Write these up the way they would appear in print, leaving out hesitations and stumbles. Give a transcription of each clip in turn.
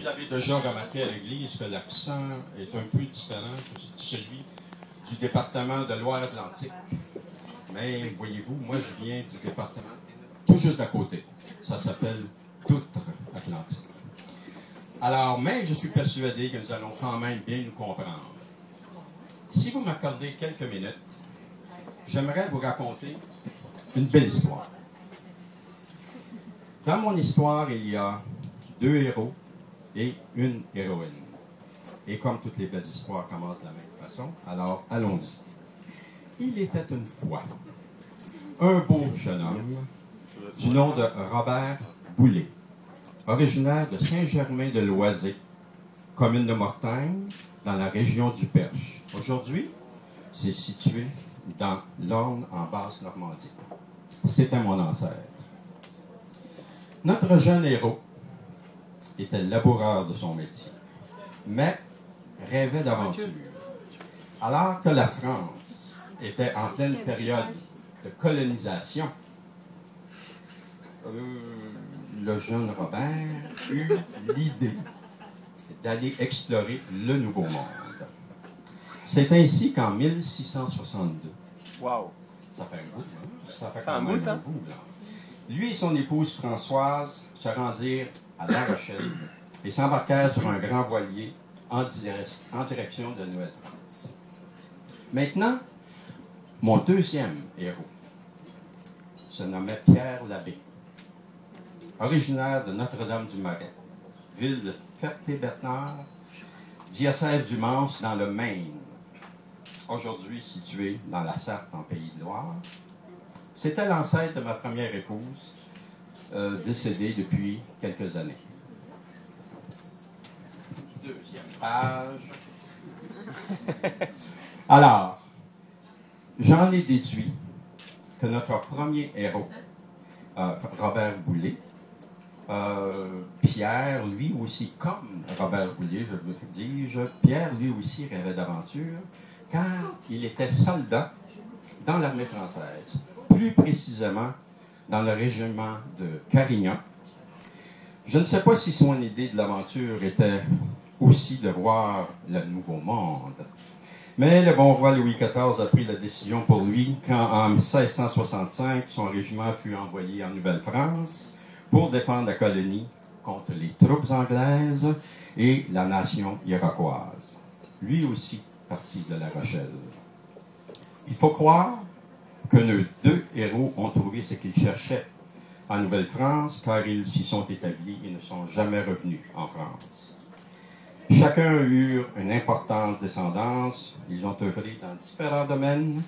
avez déjà remarqué à l'église que l'accent est un peu différent que celui du département de Loire-Atlantique. Mais voyez-vous, moi je viens du département tout juste d'à côté. Ça s'appelle d'Outre-Atlantique. Alors, mais je suis persuadé que nous allons quand même bien nous comprendre. Si vous m'accordez quelques minutes, j'aimerais vous raconter une belle histoire. Dans mon histoire, il y a 2 héros et une héroïne. Et comme toutes les belles histoires commencent de la même façon, alors allons-y. Il était une fois un beau jeune homme du nom de Robert Boulet, originaire de Saint-Germain-de-Loizé, commune de Mortagne, dans la région du Perche. Aujourd'hui, c'est situé dans l'Orne, en Basse-Normandie. C'était mon ancêtre. Notre jeune héros était laboureur de son métier, mais rêvait d'aventure. Alors que la France était en pleine période de colonisation, le jeune Robert eut l'idée d'aller explorer le Nouveau Monde. C'est ainsi qu'en 1662, wow. ça fait un bout, hein? Ça fait quand même un bout, là. Lui et son épouse Françoise se rendirent à La Rochelle et s'embarquèrent sur un grand voilier en direction de Nouvelle-France. Maintenant, mon deuxième héros se nommait Pierre Labbé, originaire de Notre-Dame-du-Marais, ville de Ferté-Bernard, diocèse du Mans dans le Maine, aujourd'hui situé dans la Sarthe en Pays de Loire. C'était l'ancêtre de ma première épouse, décédée depuis quelques années. Deuxième page. Alors, j'en ai déduit que notre premier héros, Robert Boulet, Pierre, lui aussi, comme Robert Boulet, je vous dis, Pierre, lui aussi, rêvait d'aventure, car il était soldat dans l'armée française, plus précisément dans le régiment de Carignan. Je ne sais pas si son idée de l'aventure était aussi de voir le Nouveau Monde, mais le bon roi Louis XIV a pris la décision pour lui quand, en 1665, son régiment fut envoyé en Nouvelle-France pour défendre la colonie contre les troupes anglaises et la nation iroquoise. Lui aussi parti de La Rochelle. Il faut croire que nos 2 héros ont trouvé ce qu'ils cherchaient en Nouvelle-France, car ils s'y sont établis et ne sont jamais revenus en France. Chacun eut une importante descendance. Ils ont œuvré dans différents domaines,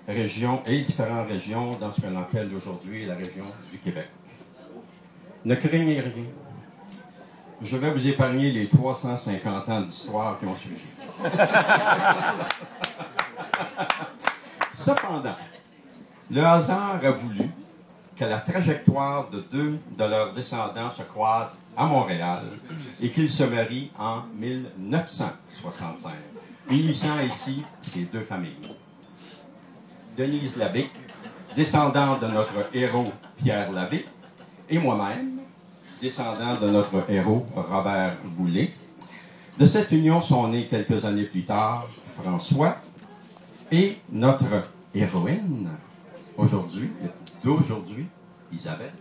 régions et différentes régions dans ce qu'on appelle aujourd'hui la région du Québec. Ne craignez rien. Je vais vous épargner les 350 ans d'histoire qui ont suivi. Cependant, le hasard a voulu que la trajectoire de 2 de leurs descendants se croise à Montréal et qu'ils se marient en 1965, unissant ici ces 2 familles. Denise Labbé, descendante de notre héros Pierre Labbé, et moi-même, descendant de notre héros Robert Boulet. De cette union sont nés quelques années plus tard François et notre héroïne d'aujourd'hui, Isabelle.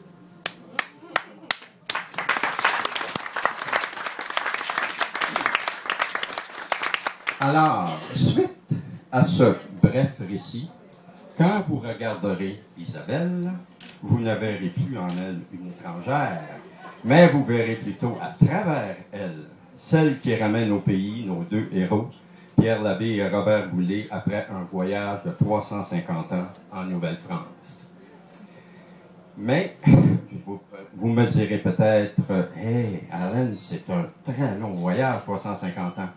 Alors, suite à ce bref récit, quand vous regarderez Isabelle, vous ne verrez plus en elle une étrangère, mais vous verrez plutôt à travers elle celle qui ramène au pays nos 2 héros, Pierre Labbé et Robert Boulet, après un voyage de 350 ans en Nouvelle-France. Mais, vous me direz peut-être, « Hey, Alan, c'est un très long voyage, 350 ans. »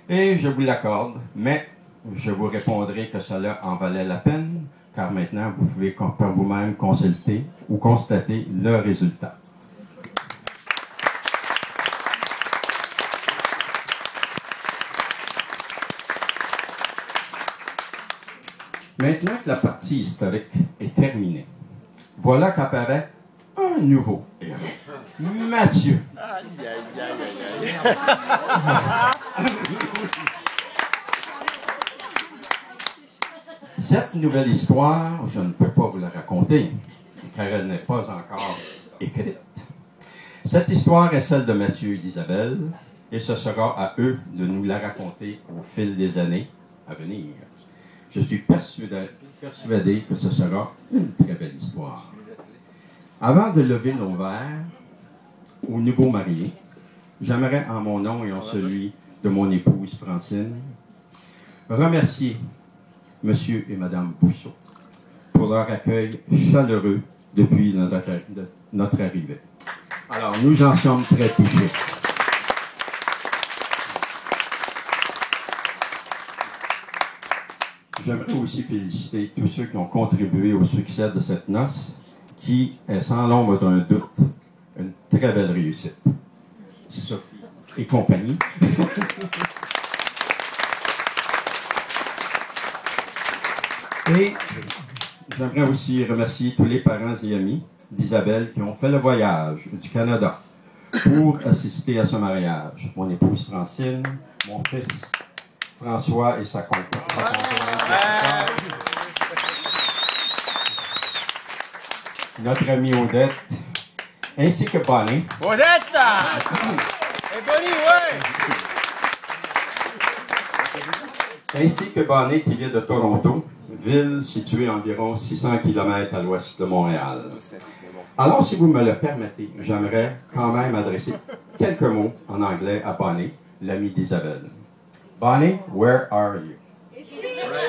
Et je vous l'accorde, mais je vous répondrai que cela en valait la peine, car maintenant, vous pouvez par vous-même consulter ou constater le résultat. Maintenant que la partie historique est terminée, voilà qu'apparaît un nouveau héros, Mathieu. Cette nouvelle histoire, je ne peux pas vous la raconter, car elle n'est pas encore écrite. Cette histoire est celle de Mathieu et d'Isabelle, et ce sera à eux de nous la raconter au fil des années à venir. Je suis persuadé que ce sera une très belle histoire. Avant de lever nos verres aux nouveaux mariés, j'aimerais, en mon nom et en celui de mon épouse Francine, remercier Monsieur et Madame Bousseau pour leur accueil chaleureux depuis notre arrivée. Alors, nous en sommes très touchés. J'aimerais aussi féliciter tous ceux qui ont contribué au succès de cette noce, qui est sans l'ombre d'un doute une très belle réussite. Sophie et compagnie. Et j'aimerais aussi remercier tous les parents et amis d'Isabelle qui ont fait le voyage du Canada pour assister à ce mariage. Mon épouse Francine, mon fils François et sa compagne. Notre amie Odette, ainsi que Bonnie. Odette! Et Bonnie, ouais! Ainsi que Bonnie qui vient de Toronto, ville située à environ 600 km à l'ouest de Montréal. Alors, si vous me le permettez, j'aimerais quand même adresser quelques mots en anglais à Bonnie, l'amie d'Isabelle. Bonnie, where are you? Right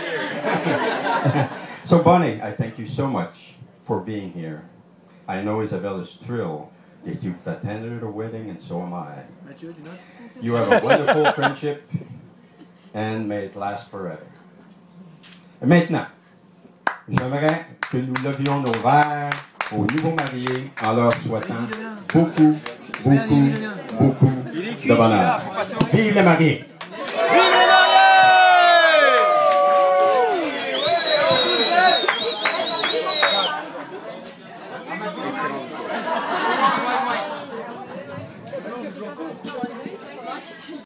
here. So, Bonnie, I thank you so much for being here. I know Isabelle is thrilled that you've attended a wedding, and so am I. You have a wonderful friendship, and may it last forever. Maintenant, j'aimerais que nous levions nos verres aux nouveaux mariés en leur souhaitant beaucoup, beaucoup, beaucoup de bonheur. Vive les mariés!